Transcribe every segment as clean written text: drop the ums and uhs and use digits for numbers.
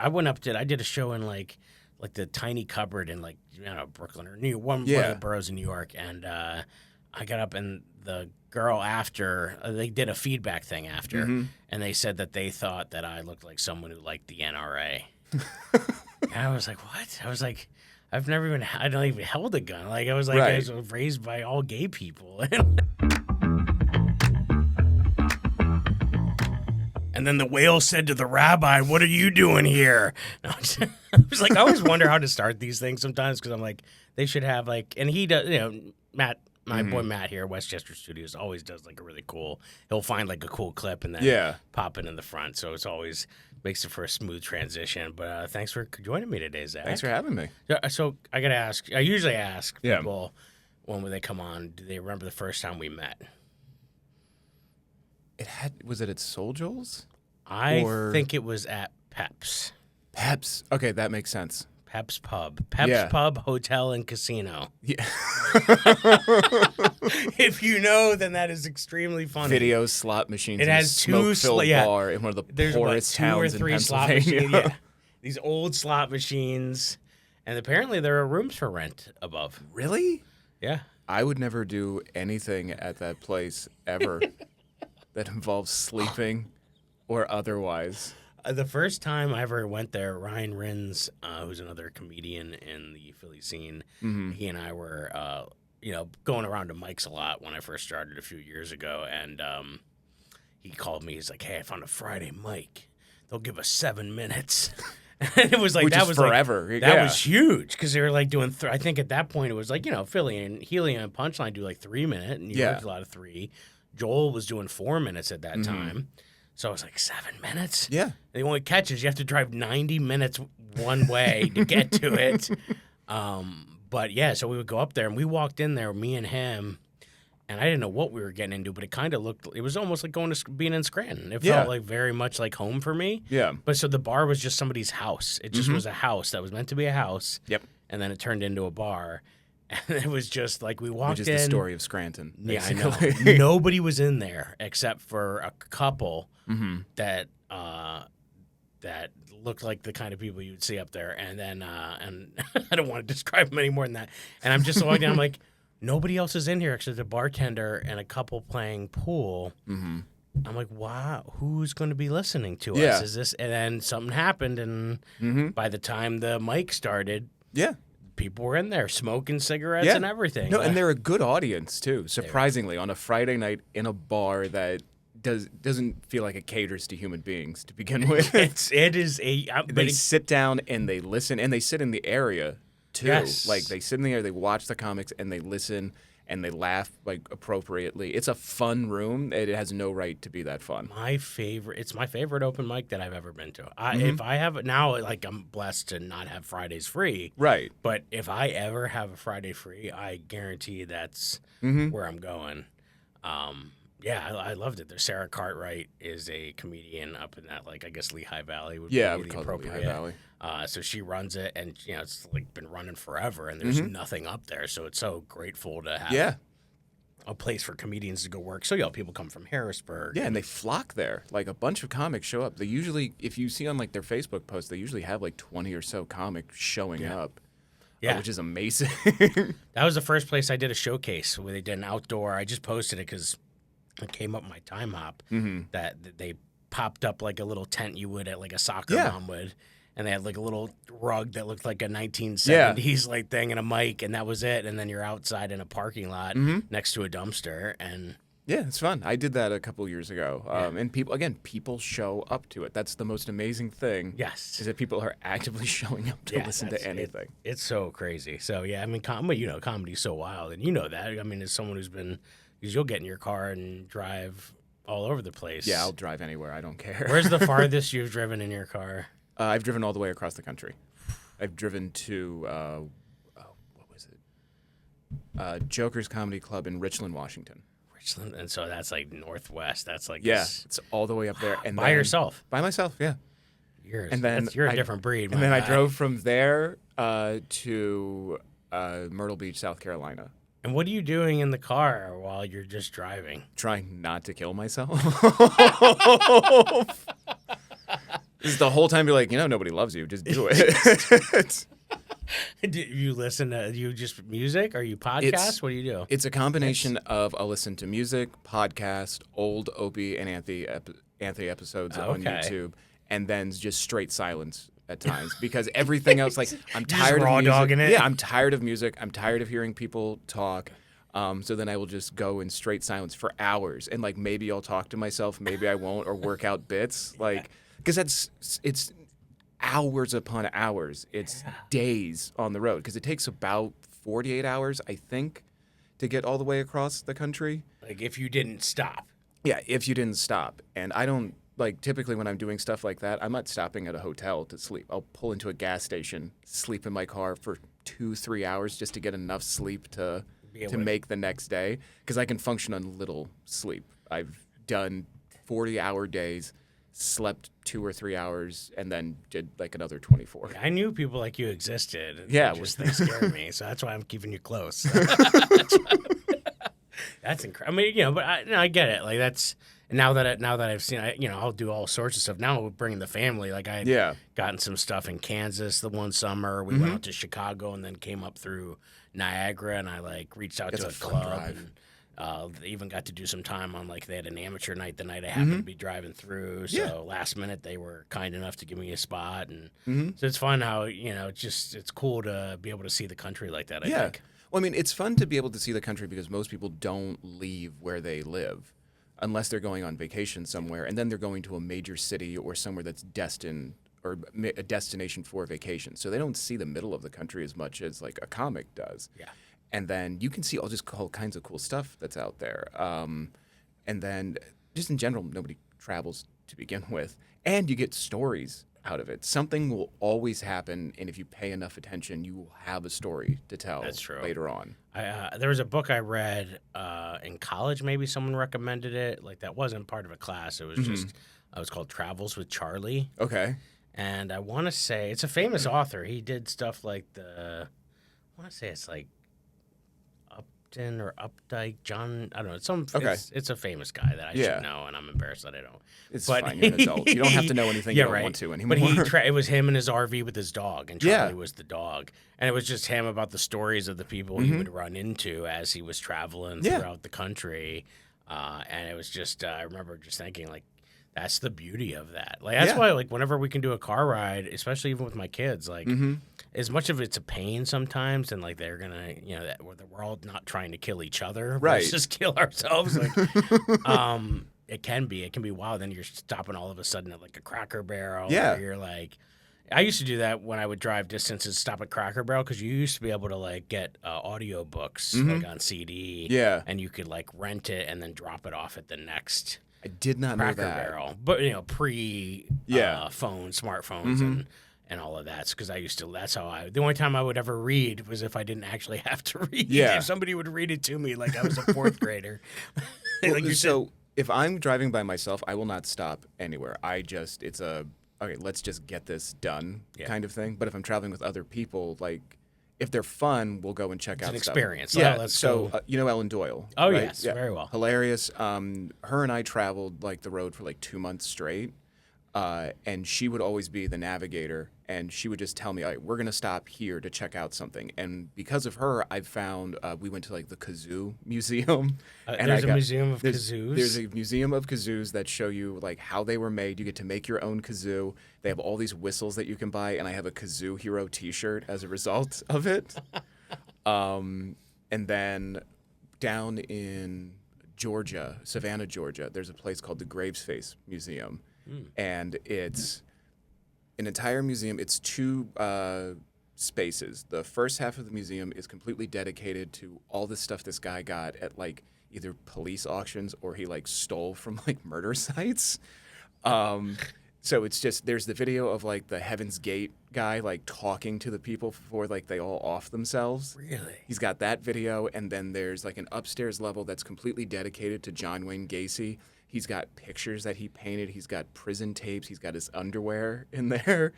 I went up I did a show in like the tiny cupboard in like Brooklyn or one of the boroughs in New York, and I got up and the girl after they did a feedback thing after, and they said that they thought that I looked like someone who liked the NRA. And I was like, what? I was like, I don't even held a gun. Like I was like, I was raised by all gay people. And then the whale said to the rabbi, "What are you doing here?" And I was like, I always wonder how to start these things sometimes because I'm like, they should have like, and he does, Matt, my boy Matt here, Westchester Studios, always does like a really cool, he'll find like a cool clip and then pop it in the front. So it's always makes it for a smooth transition. But thanks for joining me today, Zach. Thanks for having me. So I got to ask, I usually ask people when they come on, do they remember the first time we met? Was it at Soul Joel's? I think it was at Pep's. Pep's. Okay, that makes sense. Pep's Pub. Pep's Pub, Hotel, and Casino. Yeah. If you know, then that is extremely funny. Video slot machines. It has two bar in one of the poorest towns in Pennsylvania. Slot machines. These old slot machines, and apparently there are rooms for rent above. Really? Yeah. I would never do anything at that place ever that involves sleeping or otherwise. The first time I ever went there, Ryan Rins, who's another comedian in the Philly scene, he and I were, going around to Mike's a lot when I first started a few years ago, and he called me. He's like, "Hey, I found a Friday mic. They'll give us 7 minutes." And it was like Which that is was forever. Like, that was huge because they were like doing. I think at that point it was like Philly and Helium and Punchline do like 3 minute, and you worked a lot of 3. Joel was doing 4 minutes at that time. So I was like, 7 minutes? Yeah. The only catch is you have to drive 90 minutes one way to get to it. But yeah, so we would go up there and we walked in there, me and him, and I didn't know what we were getting into, but it kind of looked, it was almost like being in Scranton. It felt like very much like home for me. Yeah. But so the bar was just somebody's house. It just was a house that was meant to be a house. Yep. And then it turned into a bar. And it was just like we walked in. Which is the story of Scranton. Basically. Yeah, I know. Nobody was in there except for a couple that looked like the kind of people you'd see up there. And then, and I don't want to describe them any more than that. And I'm just walking. I'm like, nobody else is in here except the bartender and a couple playing pool. I'm like, wow, who's going to be listening to us? Is this? And then something happened, and by the time the mic started, people were in there smoking cigarettes and everything. No, and they're a good audience too. Surprisingly, on a Friday night in a bar that doesn't feel like it caters to human beings to begin with. It is a. They sit down and they listen, and they sit in the area too. Yes. Like they sit in the area, they watch the comics, and they listen. And they laugh like appropriately. It's a fun room. It has no right to be that fun. It's my favorite open mic that I've ever been to. If I have it now, like I'm blessed to not have Fridays free. Right. But if I ever have a Friday free, I guarantee that's where I'm going. I loved it. There's Sarah Cartwright is a comedian up in that, like, I guess Lehigh Valley would be the appropriate. Lehigh Valley. So she runs it, and it's like been running forever, and there's nothing up there. So it's so grateful to have a place for comedians to go work. So people come from Harrisburg. Yeah, and they flock there. Like a bunch of comics show up. They usually, if you see on like their Facebook posts, they usually have like 20 or so comics showing up. Yeah, which is amazing. That was the first place I did a showcase where they did an outdoor. I just posted it because it came up my time hop that they popped up like a little tent you would at like a soccer mom would, and they had like a little rug that looked like a 1970s like thing and a mic, and that was it. And then you're outside in a parking lot next to a dumpster, and it's fun. I did that a couple years ago, and people show up to it. That's the most amazing thing. Yes, is that people are actively showing up to listen to anything. It's so crazy. So I mean, comedy's so wild, and you know that. I mean, as someone who's been. Because you'll get in your car and drive all over the place. Yeah, I'll drive anywhere. I don't care. Where's the farthest you've driven in your car? I've driven all the way across the country. I've driven to, what was it? Joker's Comedy Club in Richland, Washington. Richland? And so that's like northwest. That's like it's all the way up there. And by yourself? By myself, yeah. You're a different breed, And then I drove from there to Myrtle Beach, South Carolina. And what are you doing in the car while you're just driving? Trying not to kill myself. Just the whole time you're like, nobody loves you. Just do it. Do you listen to you just music or you podcast? What do you do? It's a combination of I'll listen to music, podcast, old Opie and Anthony episodes on YouTube, and then just straight silence at times because everything else, like I'm tired of music. Dogging it. Yeah, I'm tired of music. I'm tired of hearing people talk. So then I will just go in straight silence for hours, and like maybe I'll talk to myself, maybe I won't, or work out bits, like because it's hours upon hours. It's days on the road because it takes about 48 hours, I think, to get all the way across the country. Like if you didn't stop. Yeah, if you didn't stop. And I don't, like, typically when I'm doing stuff like that, I'm not stopping at a hotel to sleep. I'll pull into a gas station, sleep in my car for 2-3 hours just to get enough sleep to make the next day because I can function on little sleep. I've done 40-hour days, slept 2 or 3 hours, and then did like another 24. I knew people like you existed. And Yeah, they scared me, so that's why I'm keeping you close. That's incredible. I mean, but I get it. Like that's now that I've seen, I'll do all sorts of stuff. Now we're bringing the family. Like I had gotten some stuff in Kansas the one summer. We went out to Chicago and then came up through Niagara, and I like reached out to a club. And, they even got to do some time on like they had an amateur night the night I happened to be driving through. So last minute they were kind enough to give me a spot, and so it's fun how it's cool to be able to see the country like that. I think. Well, I mean, it's fun to be able to see the country because most people don't leave where they live unless they're going on vacation somewhere, and then they're going to a major city or somewhere that's destined or a destination for vacation. So they don't see the middle of the country as much as like a comic does. Yeah. And then you can see all kinds of cool stuff that's out there. And then just in general, nobody travels to begin with. And you get stories out of it. Something will always happen, and if you pay enough attention, you will have a story to tell later on. There was a book I read in college. Maybe someone recommended it. Like that wasn't part of a class. It was just it was called Travels with Charlie. Okay. And I want to say it's a famous author. He did stuff like I want to say it's like Upton or Updike, John. I don't know. It's a famous guy that I should know, and I'm embarrassed that I don't. It's fine. You're an adult. You don't have to know anything you don't want to anymore. But it was him in his RV with his dog, and Charlie was the dog. And it was just him about the stories of the people he would run into as he was traveling throughout the country. And it was just, I remember just thinking, like, that's the beauty of that. Like that's why, like, whenever we can do a car ride, especially even with my kids, like, as much of it's a pain sometimes, and like they're gonna, that we're all not trying to kill each other, right? Let's just kill ourselves. Like, it can be wild. Then you're stopping all of a sudden at like a Cracker Barrel. Yeah, or you're like, I used to do that when I would drive distances, stop at Cracker Barrel because you used to be able to like get audio books like on CD. Yeah, and you could like rent it and then drop it off at the next. I did not know that. Cracker Barrel, but pre phone, smartphones, and all of that. Because that's how the only time I would ever read was if I didn't actually have to read. Yeah, if somebody would read it to me like I was a fourth grader. If I'm driving by myself, I will not stop anywhere. Okay, let's just get this done kind of thing. But if I'm traveling with other people, like if they're fun, we'll go and check out an stuff. Experience. Yeah. Ellen Doyle. Oh, right? yes. Very well. Hilarious. Her and I traveled like the road for like 2 months straight. And she would always be the navigator, and she would just tell me, all right, we're going to stop here to check out something. And because of her, I found we went to like the kazoo museum. There's a museum of kazoos? There's a museum of kazoos that show you like how they were made. You get to make your own kazoo. They have all these whistles that you can buy, and I have a Kazoo Hero t-shirt as a result of it. And then down in Georgia, Savannah, Georgia, there's a place called the Gravesface Museum. And it's an entire museum. It's 2 spaces. The first half of the museum is completely dedicated to all the stuff this guy got at like either police auctions or he like stole from like murder sites. So it's just, there's the video of like the Heaven's Gate guy like talking to the people before like they all off themselves. Really? He's got that video, and then there's like an upstairs level that's completely dedicated to John Wayne Gacy. He's got pictures that he painted. He's got prison tapes. He's got his underwear in there.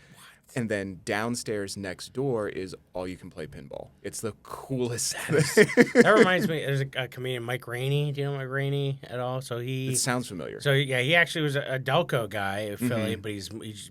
And then downstairs next door is all you can play pinball. It's the coolest That reminds me, there's a comedian, Mike Rainey. Do you know Mike Rainey at all? So It sounds familiar. So yeah, he actually was a Delco guy in Philly, but he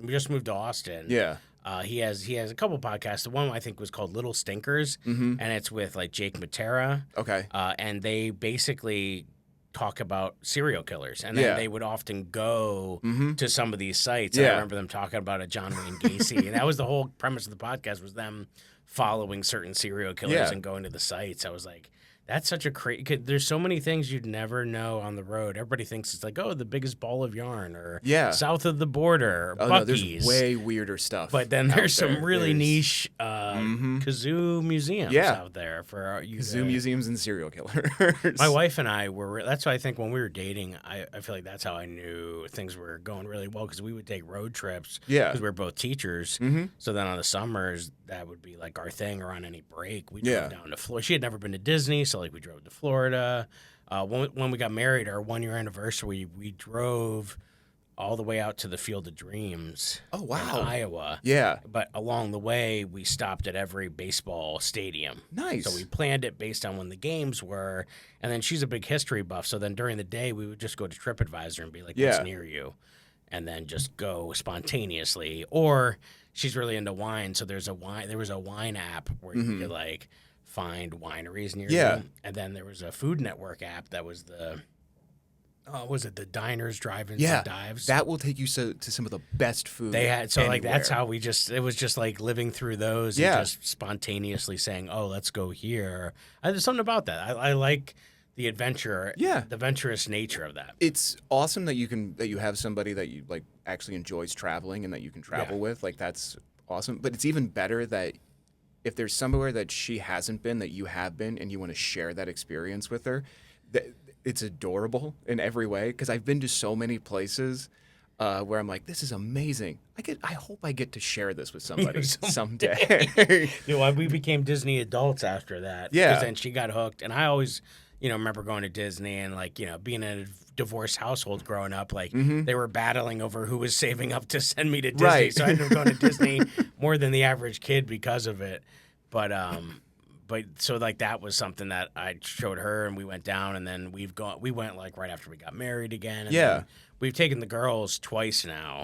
just moved to Austin. Yeah. He has a couple podcasts. The one I think was called Little Stinkers, and it's with like Jake Matera. Okay. And they basically talk about serial killers, and then they would often go to some of these sites. And I remember them talking about a John Wayne Gacy, and that was the whole premise of the podcast, was them following certain serial killers and going to the sites. I was like, that's such a crazy. There's so many things you'd never know on the road. Everybody thinks it's like, oh, the biggest ball of yarn, or south of the border, or Buc-ee's. No, there's way weirder stuff. But then there's some really niche kazoo museums out there for you. Kazoo museums and serial killers. My wife and I were. That's why I think when we were dating, I feel like that's how I knew things were going really well, because we would take road trips. Yeah. Because we were both teachers. So then on the summers, that would be like our thing, or on any break, we drove down to Florida. She had never been to Disney, so like we drove to Florida. When we got married, our 1 year anniversary, we drove all the way out to the Field of Dreams. Oh, wow. In Iowa. Yeah. But along the way, we stopped at every baseball stadium. Nice. So we planned it based on when the games were. And then she's a big history buff, so then during the day, we would just go to TripAdvisor and be like, what's near you? And then just go spontaneously. Or she's really into wine, so there was a wine app where you could like find wineries near you. And then there was a Food Network app that was the was it the diners, drive-ins, and dives? That will take you to some of the best food. They had anywhere. like that's how it was just like living through those and just spontaneously saying, oh, let's go here. There's something about that. I like the adventure, the adventurous nature of that. It's awesome that you have somebody that you like actually enjoys traveling and that you can travel with. Like, that's awesome. But it's even better that if there's somewhere that she hasn't been that you have been, and you want to share that experience with her, it's adorable in every way. Because I've been to so many places where I'm like, this is amazing. I hope I get to share this with somebody someday. We became Disney adults after that. Yeah. Because then she got hooked, and I always, remember going to Disney and being in a divorced household growing up. They were battling over who was saving up to send me to Disney. Right. So I ended up going to Disney more than the average kid because of it. But so that was something that I showed her, and we went down, and then we went like right after we got married again. And then we've taken the girls twice now,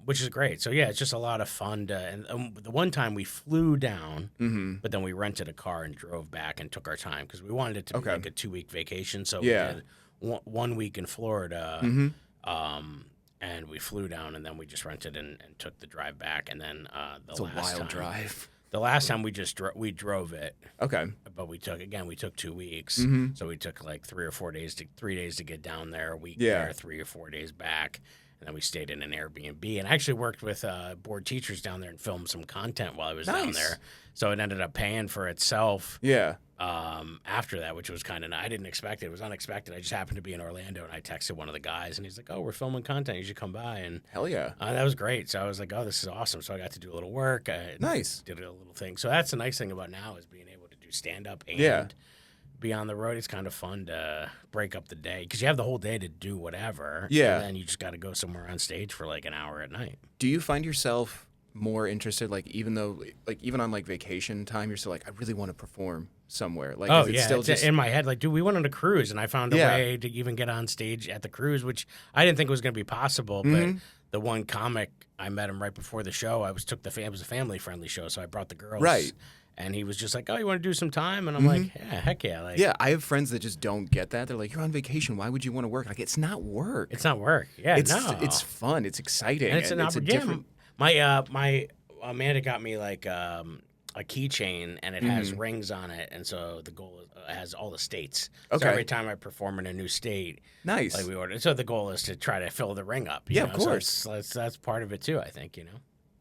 which is great. So yeah, it's just a lot of fun. And the one time we flew down, but then we rented a car and drove back and took our time because we wanted it to be like a 2-week vacation. So we did 1 week in Florida, and we flew down, and then we just rented and took the drive back. And then it's a wild drive. The last time we drove it. Okay. But we took 2 weeks. So we took like 3 days to get down there, a week there, 3 or 4 days back. And then we stayed in an Airbnb, and I actually worked with board teachers down there and filmed some content while I was down there. So it ended up paying for itself. Yeah. After that, which was kind of, I didn't expect it. It was unexpected. I just happened to be in Orlando, and I texted one of the guys, and he's like, "Oh, we're filming content. You should come by." And hell yeah, that was great. So I was like, "Oh, this is awesome." So I got to do a little work. Nice. Did a little thing. So that's the nice thing about now is being able to do stand up and be on the road. It's kind of fun to break up the day because you have the whole day to do whatever. Yeah. And then you just got to go somewhere on stage for like an hour at night. Do you find yourself more interested, even on like vacation time, you're still like, I really want to perform somewhere? Like, it's in my head. Like, dude, we went on a cruise, and I found a way to even get on stage at the cruise, which I didn't think was going to be possible. But the one comic, I met him right before the show. It was a family friendly show, so I brought the girls. Right. And he was just like, "Oh, you want to do some time?" And I'm like, "Yeah, heck yeah!" I have friends that just don't get that. They're like, "You're on vacation. Why would you want to work?" Like, it's not work. It's not work. Yeah, it's fun. It's exciting. And it's a different. My Amanda got me like a keychain, and it has rings on it, and so the goal has all the states. Okay. So every time I perform in a new state, nice. Like we ordered. So the goal is to try to fill the ring up. Of course. So that's part of it too. I think.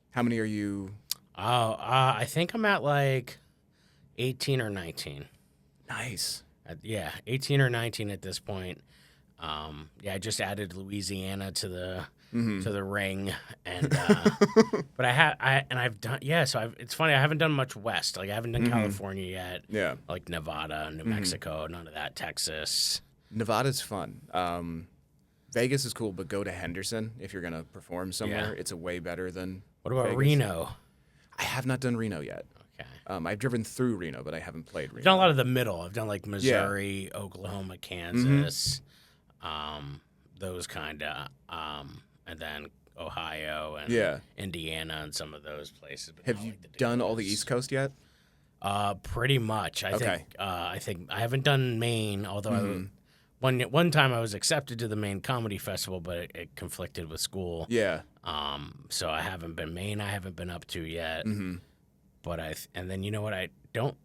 How many are you? I think I'm at like 18 or 19. Nice. 18 or 19 at this point. I just added Louisiana to the ring, and but I've done So it's funny, I haven't done much west. Like I haven't done California yet. Yeah. Like Nevada, New Mexico, none of that. Texas. Nevada's fun. Vegas is cool, but go to Henderson if you're gonna perform somewhere. It's a way better than What about Vegas. Reno? I have not done Reno yet. Okay. I've driven through Reno, but I haven't played Reno. I've done a lot of the middle. I've done like Missouri, Oklahoma, Kansas, those kind of, and then Ohio and Indiana and some of those places. But Have you done all the East Coast yet? Pretty much. I think I haven't done Maine, although one time I was accepted to the Maine Comedy Festival, but it conflicted with school. Yeah. So I haven't been Maine. I haven't been up to yet. But and then you know what? I don't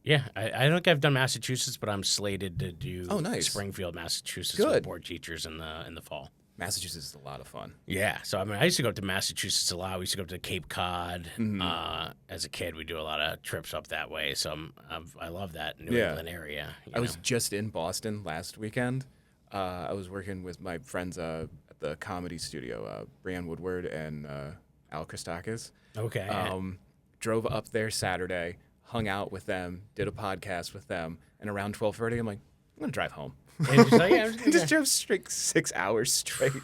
think I've done Massachusetts, but I'm slated to do Springfield, Massachusetts with board teachers in the fall. Massachusetts is a lot of fun. Yeah, so I mean, I used to go up to Massachusetts a lot. We used to go up to Cape Cod. As a kid, we do a lot of trips up that way. So I love that New England area. I was just in Boston last weekend. I was working with my friends at the comedy studio, Brianne Woodward and Al Christakis. Okay. Drove up there Saturday, hung out with them, did a podcast with them, and around 12:30, I'm like, I'm gonna drive home. And just drove straight 6 hours straight.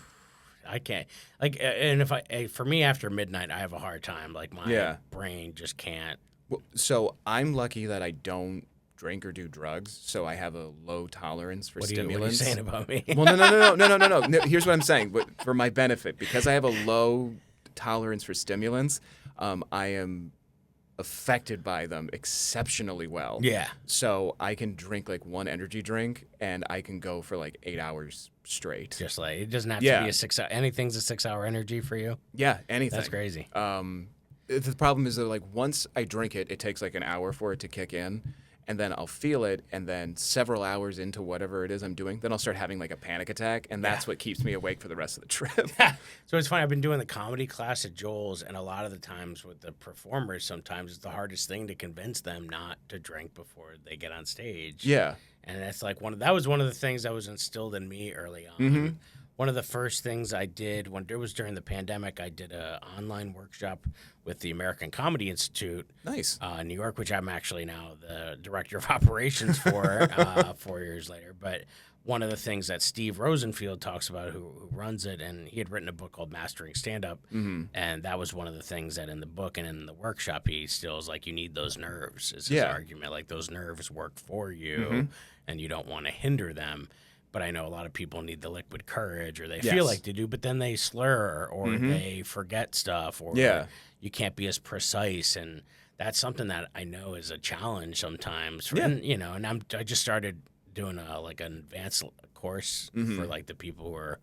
I can't and for me after midnight, I have a hard time. Like my brain just can't. Well, so I'm lucky that I don't drink or do drugs, so I have a low tolerance for stimulants. What are you saying about me? Well, no. Here's what I'm saying, but for my benefit, because I have a low tolerance for stimulants, I am affected by them exceptionally well. Yeah. So I can drink like one energy drink and I can go for like 8 hours straight. Just like it doesn't have to be a 6 hour. Anything's a 6 hour energy for you. Yeah, anything. That's crazy. The problem is that like once I drink it, it takes like an hour for it to kick in. And then I'll feel it, and then several hours into whatever it is I'm doing, then I'll start having like a panic attack, and that's what keeps me awake for the rest of the trip. So it's funny. I've been doing the comedy class at Joel's, and a lot of the times with the performers, sometimes it's the hardest thing to convince them not to drink before they get on stage. Yeah. And that's like that was one of the things that was instilled in me early on. One of the first things I did when it was during the pandemic, I did an online workshop with the American Comedy Institute, in New York, which I'm actually now the director of operations for 4 years later. But one of the things that Steve Rosenfield talks about, who runs it, and he had written a book called Mastering Stand-Up, and that was one of the things that in the book and in the workshop, he still is like, you need those nerves, is his argument. Like, those nerves work for you, and you don't want to hinder them. But I know a lot of people need the liquid courage, or they feel like they do, but then they slur, or they forget stuff, or you can't be as precise. And that's something that I know is a challenge sometimes. And, and I just started doing an advanced course for like the people who are,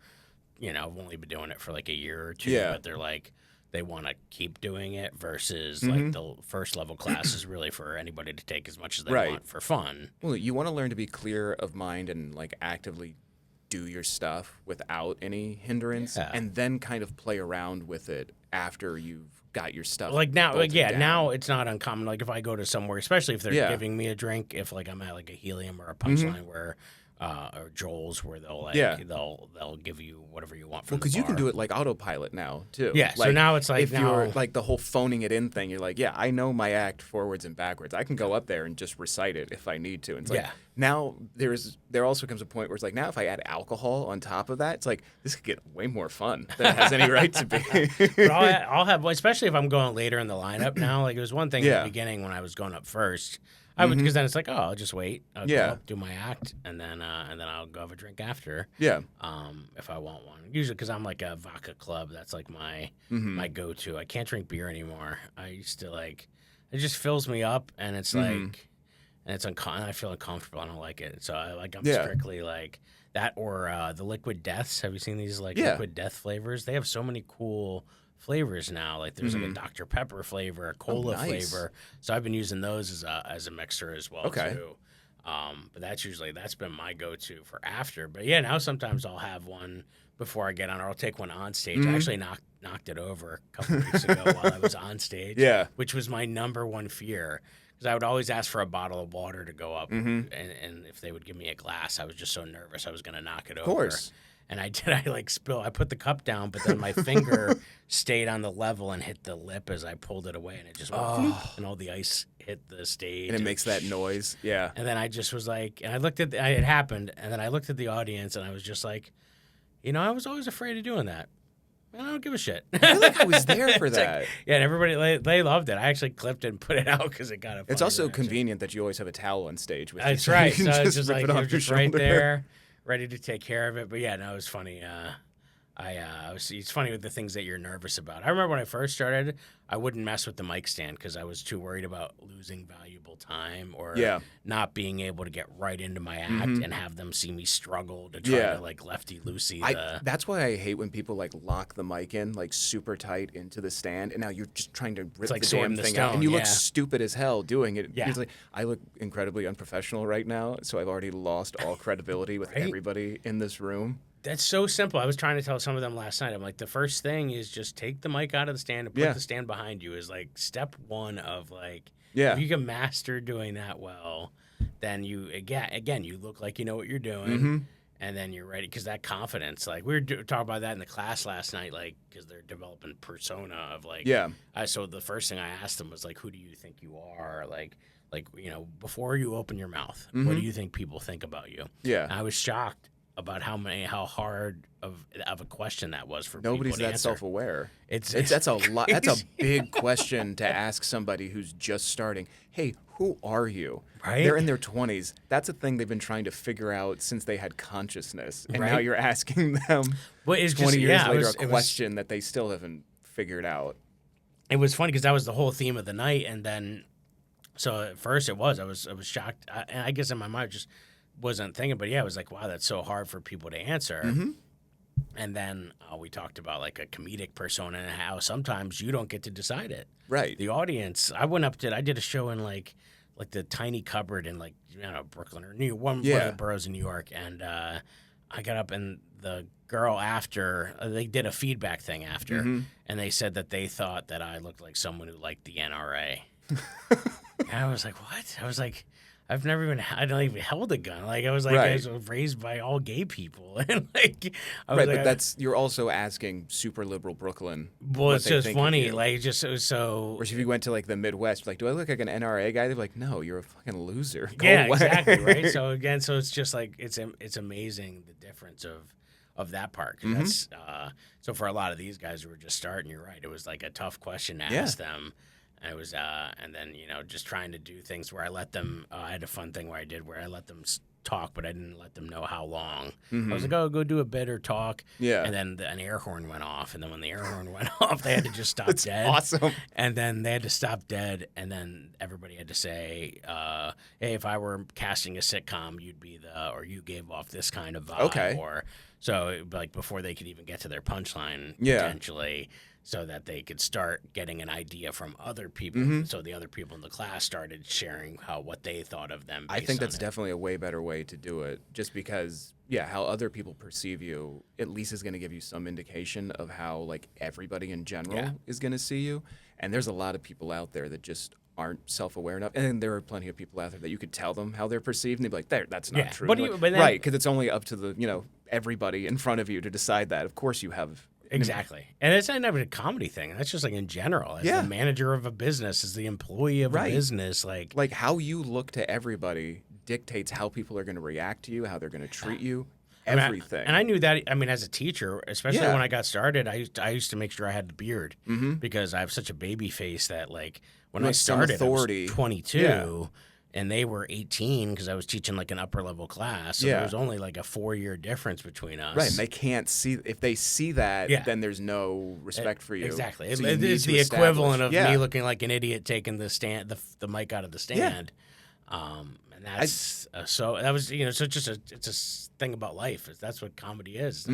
have only been doing it for like a year or two, but they're like, they want to keep doing it versus like the first level class is really for anybody to take as much as they want for fun. Well, you want to learn to be clear of mind and like actively do your stuff without any hindrance, and then kind of play around with it after you've got your stuff. Like now, down. now it's not uncommon. Like if I go to somewhere, especially if they're giving me a drink, if like I'm at like a Helium or a Punchline where. Or Joel's, where they'll they'll give you whatever you want. Because you can do it like autopilot now too. Yeah. Like, so now it's like if you're like the whole phoning it in thing, you're like, I know my act forwards and backwards. I can go up there and just recite it if I need to. And it's like now there also comes a point where it's like now if I add alcohol on top of that, it's like this could get way more fun than it has any right to be. But I'll have, especially if I'm going later in the lineup now. Like it was one thing in the beginning when I was going up first. I would, because then it's like, I'll just wait. I'll go up, do my act, and then I'll go have a drink after. Yeah. If I want one. Usually, because I'm like a vodka club. That's like my go-to. I can't drink beer anymore. I used to like. It just fills me up, and it's like, and it's I feel uncomfortable. I don't like it. So I'm strictly like that, or the Liquid Deaths. Have you seen these Liquid Death flavors? They have so many cool flavors now. Like there's like a Dr. Pepper flavor, a cola flavor. So I've been using those as a mixer as well too. But that's been my go-to for after. But yeah, now sometimes I'll have one before I get on, or I'll take one on stage. I actually knocked it over a couple of weeks ago while I was on stage. Yeah, which was my number one fear. Because I would always ask for a bottle of water to go up, and if they would give me a glass, I was just so nervous I was going to knock it over. Of course. And I did. I put the cup down, but then my finger stayed on the level and hit the lip as I pulled it away, and it just went floop, and all the ice hit the stage. And it makes that noise. Yeah. And then I just was like, and I looked at, it happened, and then I looked at the audience, and I was just like, I was always afraid of doing that. I don't give a shit. I was there for It's that. like, yeah, and everybody they loved it. I actually clipped it and put it out because it got a. It's funny also reaction. convenient that you always have a towel on stage with you. That's So right. you So can it's just rip like it you're off your just right shoulder. there, ready to take care of it. But yeah, no, it was funny. It's funny with the things that you're nervous about. I remember when I first started, I wouldn't mess with the mic stand because I was too worried about losing valuable time or not being able to get right into my act and have them see me struggle to try to like lefty loosey. That's why I hate when people like lock the mic in like super tight into the stand, and now you're just trying to rip like the damn the thing stone, out, and you look stupid as hell doing it. Yeah. Usually, I look incredibly unprofessional right now, so I've already lost all credibility with everybody in this room. That's so simple. I was trying to tell some of them last night. I'm like, the first thing is just take the mic out of the stand and put the stand behind you is like step one of like, if you can master doing that well, then you, again, you look like you know what you're doing and then you're ready. Cause that confidence, like we were talking about that in the class last night, like, cause they're developing persona of like, so the first thing I asked them was like, who do you think you are? Like, you know, before you open your mouth, what do you think people think about you? Yeah. And I was shocked about how hard of a question that was for Nobody's people to that answer. self-aware. That's a lot. That's a big question to ask somebody who's just starting. Hey, who are you? Right? They're in their 20s. That's a thing they've been trying to figure out since they had consciousness, and now you're asking them well, it's 20 just, years later a question that they still haven't figured out. It was funny because that was the whole theme of the night, and then so at first I was shocked, and I guess in my mind I just wasn't thinking, but yeah, I was like, wow, that's so hard for people to answer. And then we talked about like a comedic persona and how sometimes you don't get to decide it. Right. The audience. I did a show in like the tiny cupboard in like Brooklyn or one of the boroughs in New York, and I got up and the girl after they did a feedback thing after, and they said that they thought that I looked like someone who liked the NRA. And I was like, what? I was like, I don't even held a gun. Like I was like, I was raised by all gay people, and like, but you're also asking super liberal Brooklyn. Well, it's just funny, like just so. Whereas if you went to like the Midwest, like, do I look like an NRA guy? They're like, no, you're a fucking loser. Go away. Exactly, right. So again, it's just like it's amazing the difference of that part. That's so for a lot of these guys who were just starting, you're right. It was like a tough question to ask them. And it was, and then just trying to do things where I let them. I had a fun thing where I let them talk, but I didn't let them know how long. I was like, oh, go do a bit or talk. Yeah. And then an air horn went off, and then when the air horn went off, they had to just stop dead. Awesome. And then they had to stop dead, and then everybody had to say, hey, if I were casting a sitcom, you'd be or you gave off this kind of vibe. Okay. Or so like before they could even get to their punchline, potentially. So that they could start getting an idea from other people. So the other people in the class started sharing what they thought of them. I think that's definitely a way better way to do it. Just because, how other people perceive you at least is going to give you some indication of how like everybody in general is going to see you. And there's a lot of people out there that just aren't self-aware enough. And there are plenty of people out there that you could tell them how they're perceived, and they'd be like, that's not true. But right, because it's only up to the everybody in front of you to decide that. Of course you have. Exactly. And it's not even a comedy thing. That's just like in general. As the manager of a business, as the employee of a business. Like how you look to everybody dictates how people are going to react to you, how they're going to treat you, everything. And I knew that, as a teacher, especially when I got started, I used to make sure I had the beard because I have such a baby face that like when I started, I was 22. And they were 18 because I was teaching like an upper level class. So there was only like a 4-year difference between us. Right. And they can't see. If they see that, then there's no respect for you. Exactly. So it's the equivalent of me looking like an idiot taking the mic out of the stand. And that's so that was, so it's a thing about life. That's what comedy is.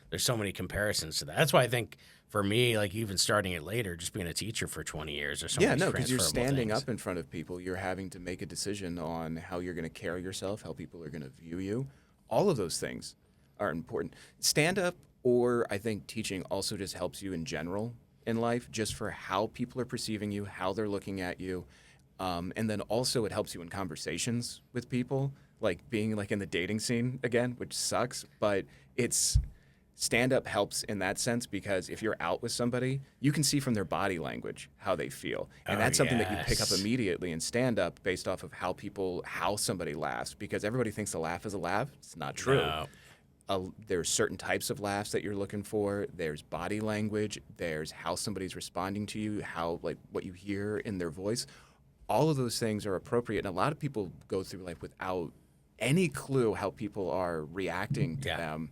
There's so many comparisons to that. That's why I think for me, like even starting it later, just being a teacher for 20 years or something. Because you're standing up in front of people. You're having to make a decision on how you're going to carry yourself, how people are going to view you. All of those things are important. Stand-up or I think teaching also just helps you in general in life, just for how people are perceiving you, how they're looking at you. And then also it helps you in conversations with people, like being like in the dating scene again, which sucks, but stand-up helps in that sense because if you're out with somebody, you can see from their body language how they feel. And that's something that you pick up immediately in stand-up based off of how somebody laughs, because everybody thinks a laugh is a laugh. It's not true. there's certain types of laughs that you're looking for. There's body language. There's how somebody's responding to you, how like what you hear in their voice. All of those things are appropriate, and a lot of people go through life without any clue how people are reacting to them,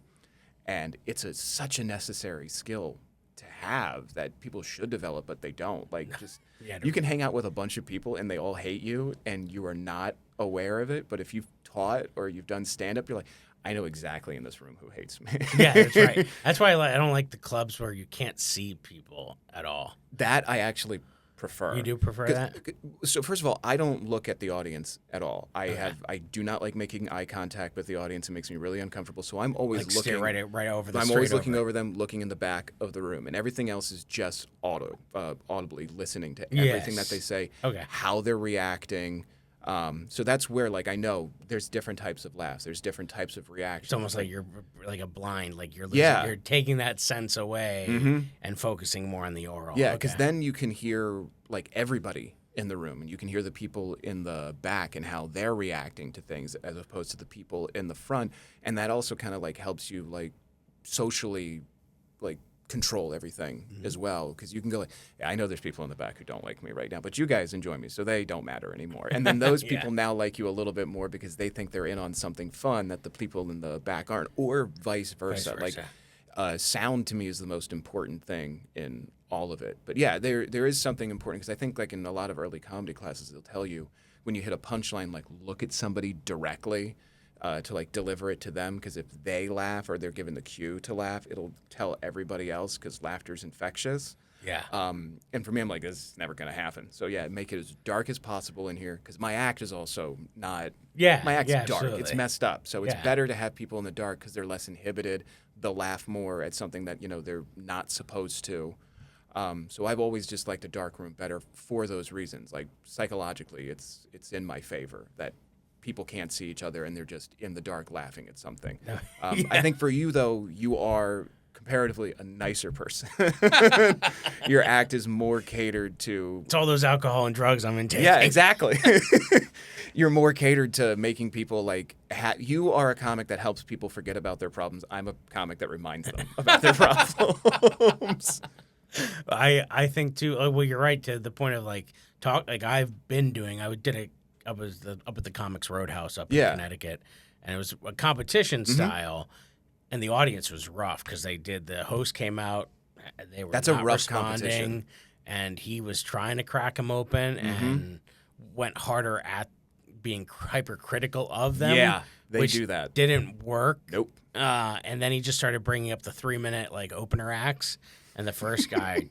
and it's such a necessary skill to have that people should develop, but they don't. Like, just you can hang out with a bunch of people and they all hate you, and you are not aware of it. But if you've taught or you've done stand-up, you're like, I know exactly in this room who hates me. Yeah, that's right. That's why I don't like the clubs where you can't see people at all. That I actually prefer. You do prefer that? So first of all, I don't look at the audience at all. I do not like making eye contact with the audience. It makes me really uncomfortable. So I'm always like looking right over them. I'm always looking over them, looking in the back of the room, and everything else is just audibly listening to everything that they say, how they're reacting. So that's where, like, I know there's different types of laughs. There's different types of reactions. It's almost like you're like a blind, like you're losing, you're taking that sense away and focusing more on the oral. Yeah, because then you can hear, like, everybody in the room, and you can hear the people in the back and how they're reacting to things as opposed to the people in the front. And that also kind of, like, helps you, like, socially, like, control everything as well, because you can go like, I know there's people in the back who don't like me right now, but you guys enjoy me, so they don't matter anymore. And then those people now like you a little bit more because they think they're in on something fun that the people in the back aren't, or vice versa. Like, sound to me is the most important thing in all of it. But yeah, there is something important, because I think, like, in a lot of early comedy classes, they'll tell you when you hit a punchline, like, look at somebody directly. To, like, deliver it to them, because if they laugh or they're given the cue to laugh, it'll tell everybody else, because laughter's infectious. Yeah. And for me, I'm like, this is never going to happen. So yeah, make it as dark as possible in here, because my act is also not. Yeah. My act's dark. Absolutely. It's messed up. So it's better to have people in the dark, because they're less inhibited. They'll laugh more at something that, you know, they're not supposed to. So I've always just liked a dark room better for those reasons. Like, psychologically, it's in my favor that people can't see each other and they're just in the dark laughing at something. I think for you, though, you are comparatively a nicer person. Your act is more catered to... It's all those alcohol and drugs I'm taking. Yeah, exactly. You're more catered to making people, like... you are a comic that helps people forget about their problems. I'm a comic that reminds them about their problems. I think, too... well, you're right, to the point of, like, I've been doing... I was up at the Comics Roadhouse up in Connecticut, and it was a competition style, and the audience was rough, because the host came out, they were That's not a rough responding, competition. And he was trying to crack them open and went harder at being hypercritical of them. Yeah, they which do that. Didn't work. Nope. And then he just started bringing up the 3-minute, like, opener acts, and the first guy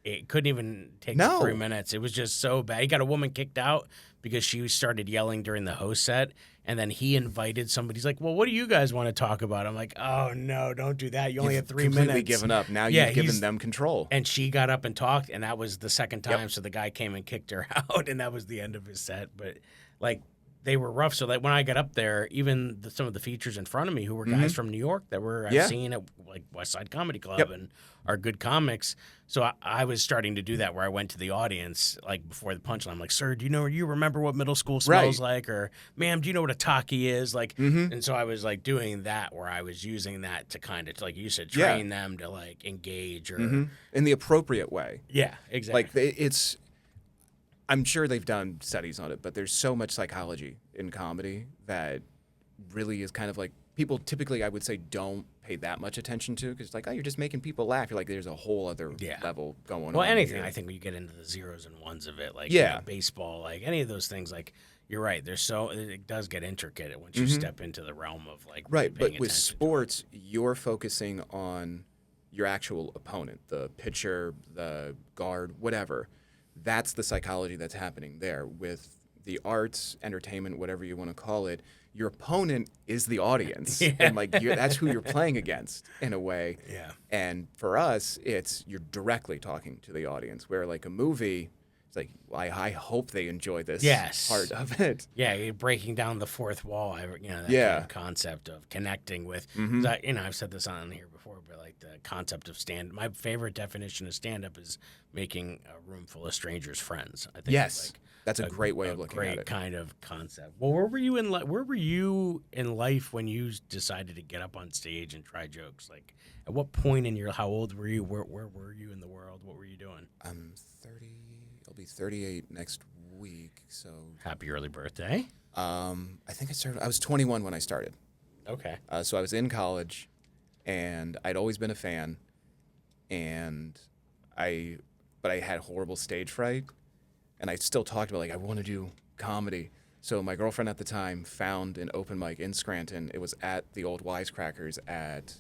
it couldn't even take 3 minutes. It was just so bad. He got a woman kicked out because she started yelling during the host set, and then he invited somebody. He's like, well, what do you guys want to talk about? I'm like, oh, no, don't do that. You only have 3 minutes. Completely given up. Now you've given them control. And she got up and talked, and that was the second time, so the guy came and kicked her out, and that was the end of his set. But, like, they were rough, so that when I got up there, even some of the features in front of me who were guys from New York that were I've seen at, like, West Side Comedy Club and are good comics. So I was starting to do that, where I went to the audience, like, before the punchline. I'm like, sir, do you remember what middle school smells like? Or, ma'am, do you know what a taki is? Like, and so I was, like, doing that, where I was using that to kind of, like you said, train them to, like, engage or in the appropriate way. Yeah, exactly. Like, I'm sure they've done studies on it, but there's so much psychology in comedy that really is kind of like, people typically, I would say, don't pay that much attention to, because it's like, oh, you're just making people laugh. You're like, there's a whole other level going on. Well, anything, I think when you get into the zeros and ones of it, like baseball, like any of those things, like, you're right. It does get intricate once you step into the realm of, like, right. But with sports, you're focusing on your actual opponent, the pitcher, the guard, whatever. That's the psychology that's happening there. With the arts, entertainment, whatever you want to call it, your opponent is the audience, and, like, that's who you're playing against in a way. Yeah. And for us, you're directly talking to the audience. Where, like, a movie, it's like, I hope they enjoy this part of it. Yeah, you're breaking down the fourth wall. That kind of concept of connecting with. I've said this on here before, but, like, the concept of my favorite definition of stand-up is making a room full of strangers friends. I think That's a great way of looking at it. Great kind of concept. Well, where were you in life when you decided to get up on stage and try jokes? Like, at what point in your, how old were you? Where were you in the world? What were you doing? I'm 30. I'll be 38 next week. So Happy early birthday. I think I was 21 when I started. Okay. So I was in college, and I'd always been a fan, but I had horrible stage fright, and I still talked about, like, I want to do comedy. So my girlfriend at the time found an open mic in Scranton. It was at the old Wisecrackers at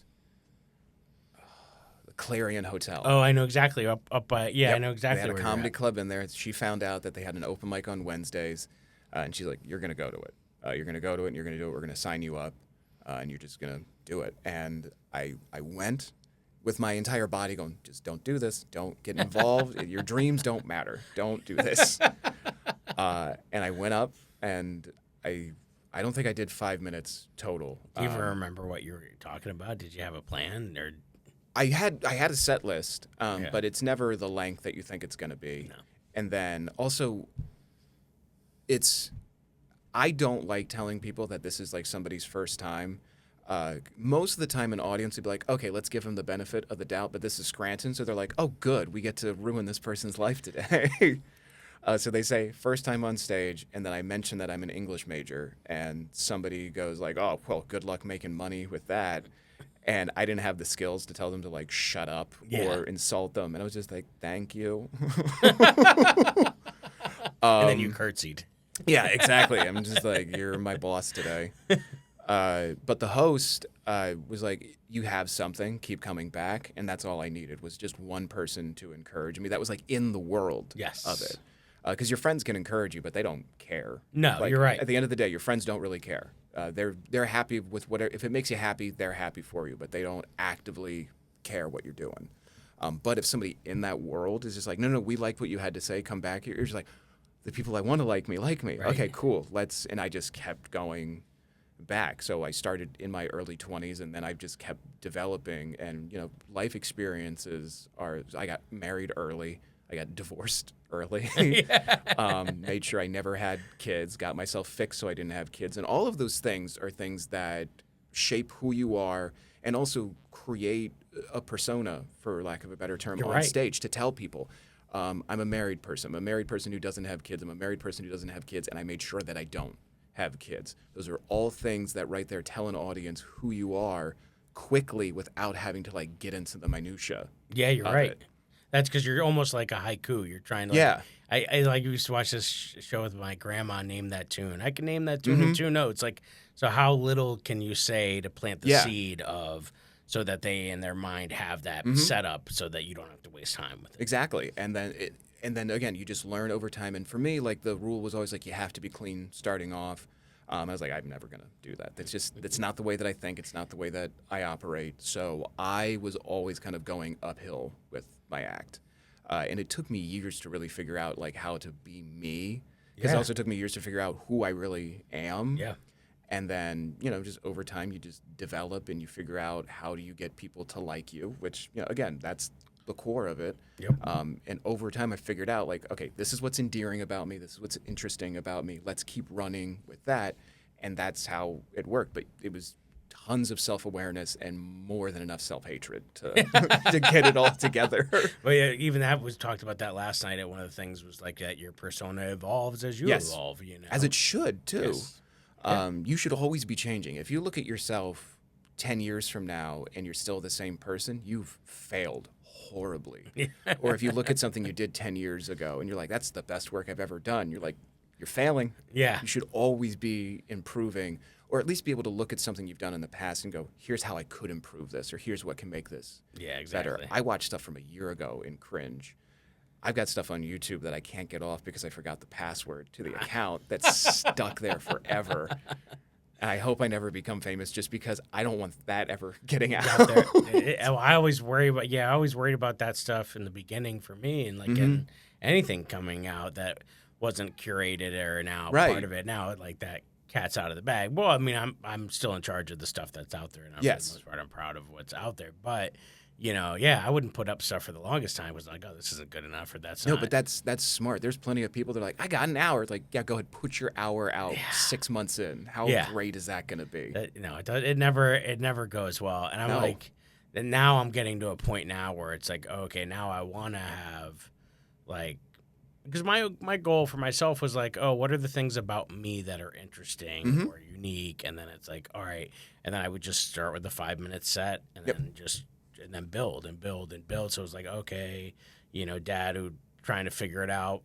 the Clarion Hotel. Oh, I know exactly. Up by, yeah, Yep. I know exactly They had where a you're comedy at. club in there. She found out that they had an open mic on Wednesdays, and she's like, you're going to go to it. You're going to go to it, and you're going to do it. We're going to sign you up, and you're just going to do it. And I went with my entire body going, just don't do this. Don't get involved. Your dreams don't matter. Don't do this. And I went up, and I don't think I did 5 minutes total. Do you ever remember what you were talking about? Did you have a plan? Or I had a set list, but it's never the length that you think it's going to be. No. And then also, I don't like telling people that this is like somebody's first time. Most of the time, an audience would be like, okay, let's give them the benefit of the doubt, but this is Scranton, so they're like, oh, good, we get to ruin this person's life today. So they say, first time on stage, and then I mention that I'm an English major, and somebody goes like, oh, well, good luck making money with that. And I didn't have the skills to tell them to, like, shut up or insult them. And I was just like, thank you. and then you curtsied. Yeah, exactly. I'm just like, you're my boss today. But the host was like, you have something, keep coming back. And that's all I needed was just one person to encourage me. That was like in the world of it. Because your friends can encourage you, but they don't care. No, like, you're right. At the end of the day, your friends don't really care. They're happy with whatever. If it makes you happy, they're happy for you, but they don't actively care what you're doing. But if somebody in that world is just like, no, we like what you had to say, come back here. You're just like, the people I want to like me. Right. Okay, cool. And I just kept going back. So I started in my early 20s, and then I just kept developing. And, life experiences I got married early. I got divorced early. Made sure I never had kids, got myself fixed so I didn't have kids. And all of those things are things that shape who you are and also create a persona, for lack of a better term, on stage to tell people. I'm a married person. I'm a married person who doesn't have kids. I'm a married person who doesn't have kids, and I made sure that I don't have kids. Those are all things that right there tell an audience who you are quickly without having to, like, get into the minutia. Yeah, you're right. It. That's because you're almost like a haiku. You're trying to, like, I like used to watch this show with my grandma, Name That Tune. I can name that tune in 2 notes. Like, so how little can you say to plant the seed of, so that they in their mind have that set up so that you don't have to waste time with it. Exactly. And then again, you just learn over time. And for me, like, the rule was always like, you have to be clean starting off. I was like, I'm never going to do that. That's not the way that I think. It's not the way that I operate. So I was always kind of going uphill with my act. And it took me years to really figure out, like, how to be me. Because it also took me years to figure out who I really am. Yeah. And then, just over time, you just develop and you figure out how do you get people to like you, which, again, that's the core of it. Yep. And over time, I figured out, like, okay, this is what's endearing about me. This is what's interesting about me. Let's keep running with that. And that's how it worked. But it was tons of self-awareness and more than enough self-hatred to get it all together. Well, yeah, even that was talked about that last night. One of the things was like that your persona evolves as you evolve. As it should, too. Yes. You should always be changing. If you look at yourself 10 years from now and you're still the same person, you've failed horribly. Or if you look at something you did 10 years ago and you're like, that's the best work I've ever done, you're like, you're failing. Yeah. You should always be improving, or at least be able to look at something you've done in the past and go, here's how I could improve this, or here's what can make this better. I watched stuff from a year ago and cringe. I've got stuff on YouTube that I can't get off because I forgot the password to the account that's stuck there forever. And I hope I never become famous just because I don't want that ever getting out. I always worry about, I always worried about that stuff in the beginning for me, and like anything coming out that wasn't curated or now part of it. Now, like, that cat's out of the bag. Well, I mean, I'm still in charge of the stuff that's out there, and for the most part, I'm proud of what's out there. But I wouldn't put up stuff for the longest time. It was like, oh, this isn't good enough, or that's No, not. but that's smart. There's plenty of people that are like, I got an hour. It's like, yeah, go ahead, put your hour out 6 months in. How great is that going to be? It never goes well. And I'm like, and now I'm getting to a point now where it's like, okay, now I want to have, like, because my goal for myself was like, oh, what are the things about me that are interesting or unique? And then it's like, all right. And then I would just start with the 5-minute set and then build and build and build. So it was like, okay, dad who trying to figure it out.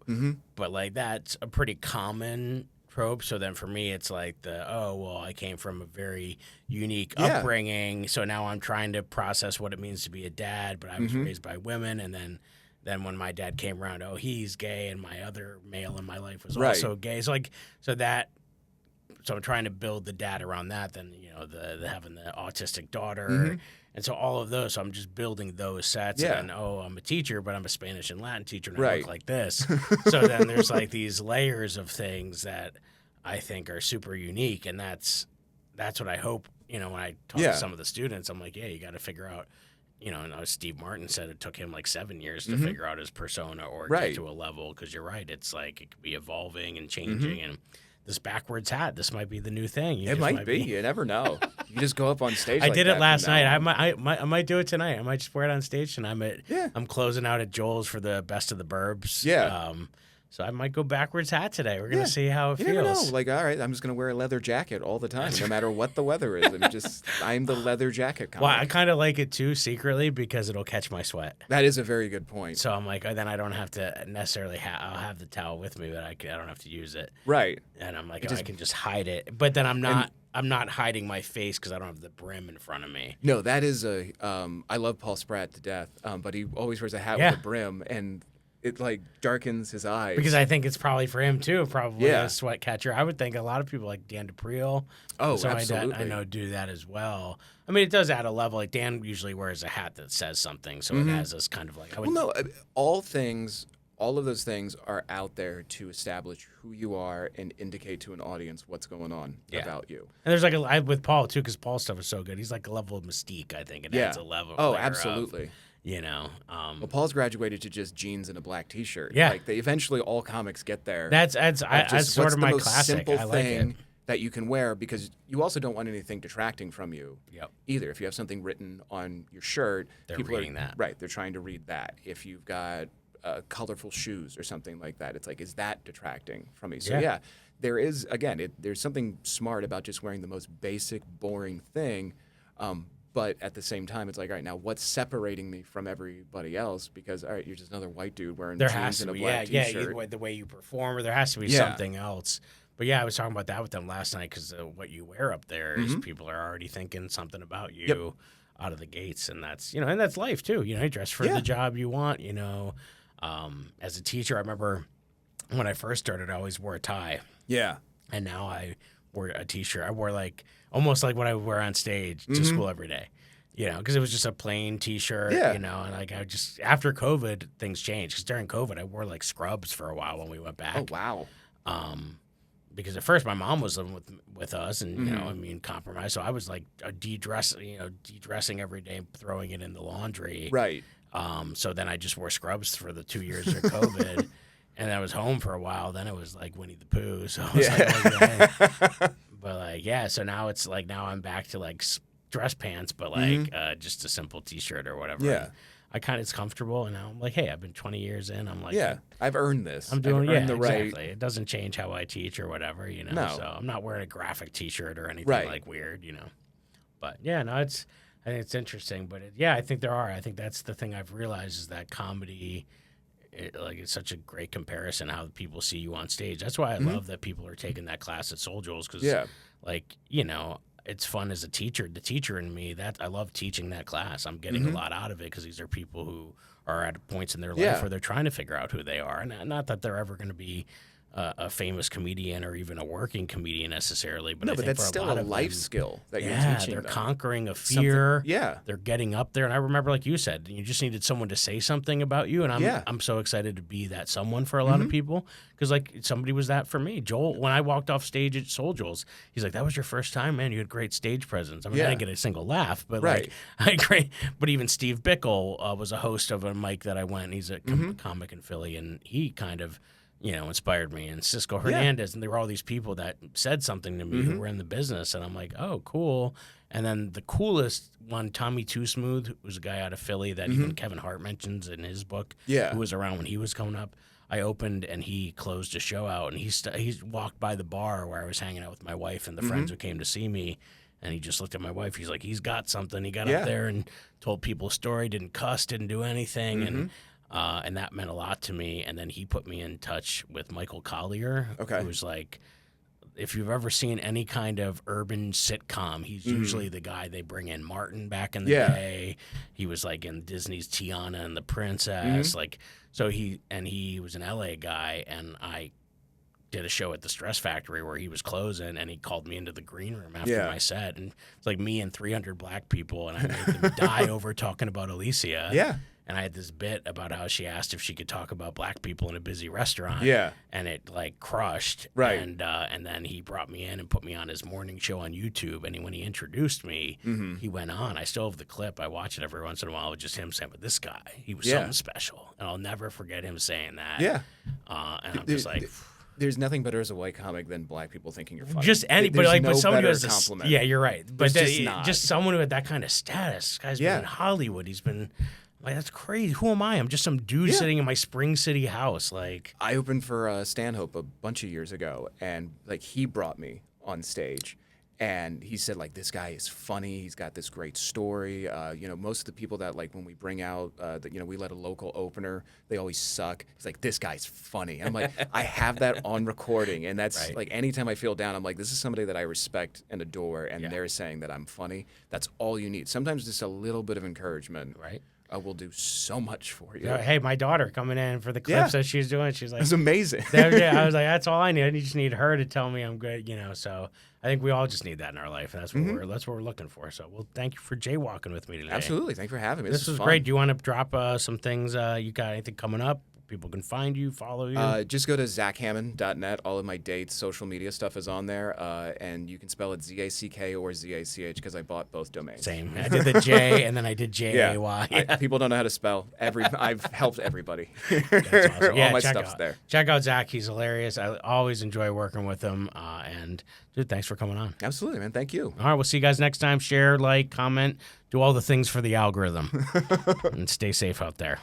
But like, that's a pretty common trope. So then for me, it's like I came from a very unique upbringing. So now I'm trying to process what it means to be a dad, but I was raised by women. And then when my dad came around, he's gay, and my other male in my life was also gay. So so I'm trying to build the dad around that. Then the having the autistic daughter, and so all of those. So I'm just building those sets. And then, I'm a teacher, but I'm a Spanish and Latin teacher, and I look like this. So then there's like these layers of things that I think are super unique, and that's what I hope. When I talk to some of the students, I'm like, you got to figure out. And Steve Martin said it took him like 7 years to figure out his persona or get to a level. Because you're right, it's like it could be evolving and changing. And this backwards hat, this might be the new thing. It might be. You never know. You just go up on stage. I did it last night. I might do it tonight. I might just wear it on stage. And I'm closing out at Joel's for the Best of the Burbs. Yeah. So I might go backwards hat today. We're gonna see how it feels. Never know. Like, all right, I'm just gonna wear a leather jacket all the time, no matter what the weather is. I'm the leather jacket comic. Well, I kind of like it too secretly because it'll catch my sweat. That is a very good point. So I'm like, then I don't have to necessarily. I'll have the towel with me, but I don't have to use it. Right. And I'm like, I can just hide it. But then I'm not hiding my face because I don't have the brim in front of me. No, that is I love Paul Spratt to death, but he always wears a hat with a brim, and it like darkens his eyes. Because I think it's probably for him too, probably a sweat catcher. I would think a lot of people like Dan DePriel. Absolutely. I know do that as well. I mean, it does add a level. Like Dan usually wears a hat that says something, so it has this kind of like. All of those things are out there to establish who you are and indicate to an audience what's going on about you. And there's like with Paul too, because Paul's stuff is so good. He's like a level of mystique. I think it adds a level. Oh, absolutely. Well, Paul's graduated to just jeans and a black T-shirt. Yeah, like eventually all comics get there. That's sort of my classic. Simple I like thing it. that you can wear because you also don't want anything detracting from you. Yep. Either if you have something written on your shirt, people reading that. Right, they're trying to read that. If you've got colorful shoes or something like that, it's like, is that detracting from me? So there is there's something smart about just wearing the most basic, boring thing. But at the same time, it's like, all right, now what's separating me from everybody else? Because, all right, you're just another white dude wearing jeans and a black T-shirt. The way you perform, or there has to be something else. But I was talking about that with them last night because what you wear up there is people are already thinking something about you out of the gates, and that's and that's life too. You dress for the job you want. As a teacher, I remember when I first started, I always wore a tie. Yeah, and now I wear a T-shirt. I wore almost like what I would wear on stage to school every day, because it was just a plain T-shirt, and like I just, after COVID, things changed. Because during COVID, I wore like scrubs for a while when we went back. Oh, wow. Because at first my mom was living with us and, compromised. So I was like de-dressing every day, throwing it in the laundry. Right. So then I just wore scrubs for the 2 years of COVID. And I was home for a while. Then it was like Winnie the Pooh. So I was like, so now it's like, now I'm back to like dress pants, but like just a simple T-shirt or whatever. Yeah. It's comfortable. And now I'm like, hey, I've been 20 years in. I'm like, I've earned this. I'm doing the right. Exactly. It doesn't change how I teach or whatever, No. So I'm not wearing a graphic T-shirt or anything like weird, But I think it's interesting. But I think there are. I think that's the thing I've realized is that comedy. It's such a great comparison how people see you on stage. That's why I love that people are taking that class at Soul Jules because, it's fun as a teacher. The teacher in me, that I love teaching that class. I'm getting a lot out of it because these are people who are at points in their life where they're trying to figure out who they are. And not that they're ever going to be a famous comedian or even a working comedian necessarily. But No, I but think that's for still a lot a of life them, skill that you're yeah, teaching they're them. conquering a Something- fear. yeah. They're getting up there. And I remember, like you said, you just needed someone to say something about you. And I'm so excited to be that someone for a lot of people. Because, like, somebody was that for me. Joel, when I walked off stage at Soul Joel's, he's like, that was your first time, man. You had great stage presence. I mean, I didn't get a single laugh. But, Right. But even Steve Bickle was a host of a mic that I went. He's a comic in Philly. And he kind of, inspired me, and Cisco Hernandez, and there were all these people that said something to me who were in the business, and I'm like, oh, cool. And then the coolest one, Tommy Too Smooth, who was a guy out of Philly that even Kevin Hart mentions in his book, who was around when he was coming up. I opened, and he closed a show out, and he walked by the bar where I was hanging out with my wife and the friends who came to see me, and he just looked at my wife. He's like, he's got something. He got up there and told people a story, didn't cuss, didn't do anything, and that meant a lot to me. And then he put me in touch with Michael Collier, who was like, if you've ever seen any kind of urban sitcom, he's usually the guy they bring in. Martin back in the day, he was like in Disney's Tiana and the Princess. Like, so he was an LA guy, and I did a show at the Stress Factory where he was closing, and he called me into the green room after my set, and it's like me and 300 black people, and I made them die over talking about Alicia. Yeah. And I had this bit about how she asked if she could talk about black people in a busy restaurant. Yeah. And it like crushed. Right. And then he brought me in and put me on his morning show on YouTube. And when he introduced me, he went on. I still have the clip. I watch it every once in a while with just him saying, but this guy, he was something special. And I'll never forget him saying that. Yeah. And I'm just like... There's nothing better as a white comic than black people thinking you're funny. Just anybody, like, but somebody who has this. compliment. Yeah, you're right. But just just someone who had that kind of status. This guy's been in Hollywood. He's been like, that's crazy. Who am I? I'm just some dude sitting in my Spring City house. Like, I opened for Stanhope a bunch of years ago, and like he brought me on stage. And he said, like, this guy is funny. He's got this great story. Most of the people that, like, when we bring out, we let a local opener, they always suck. He's like, this guy's funny. And I'm like, I have that on recording. And that's, like, anytime I feel down, I'm like, this is somebody that I respect and adore, and they're saying that I'm funny. That's all you need. Sometimes just a little bit of encouragement. Right. Will do so much for you. Hey, my daughter coming in for the clips that she's doing. She's like, it's amazing. I was like, that's all I need. I just need her to tell me I'm good, So I think we all just need that in our life. That's what we're looking for. So, well, thank you for jaywalking with me today. Absolutely. Thanks for having me. This was fun. great. Do you want to drop some things? You got anything coming up? People can find you, follow you. Just go to zachhammond.net. All of my dates, social media stuff is on there, and you can spell it Z-A-C-K or Z-A-C-H because I bought both domains. Same. I did the J and then I did J-A-Y. Yeah. People don't know how to spell. I've helped everybody. That's awesome. All my stuff's there. Check out Zach. He's hilarious. I always enjoy working with him. And dude, thanks for coming on. Absolutely, man. Thank you. All right, we'll see you guys next time. Share, like, comment, do all the things for the algorithm. And stay safe out there.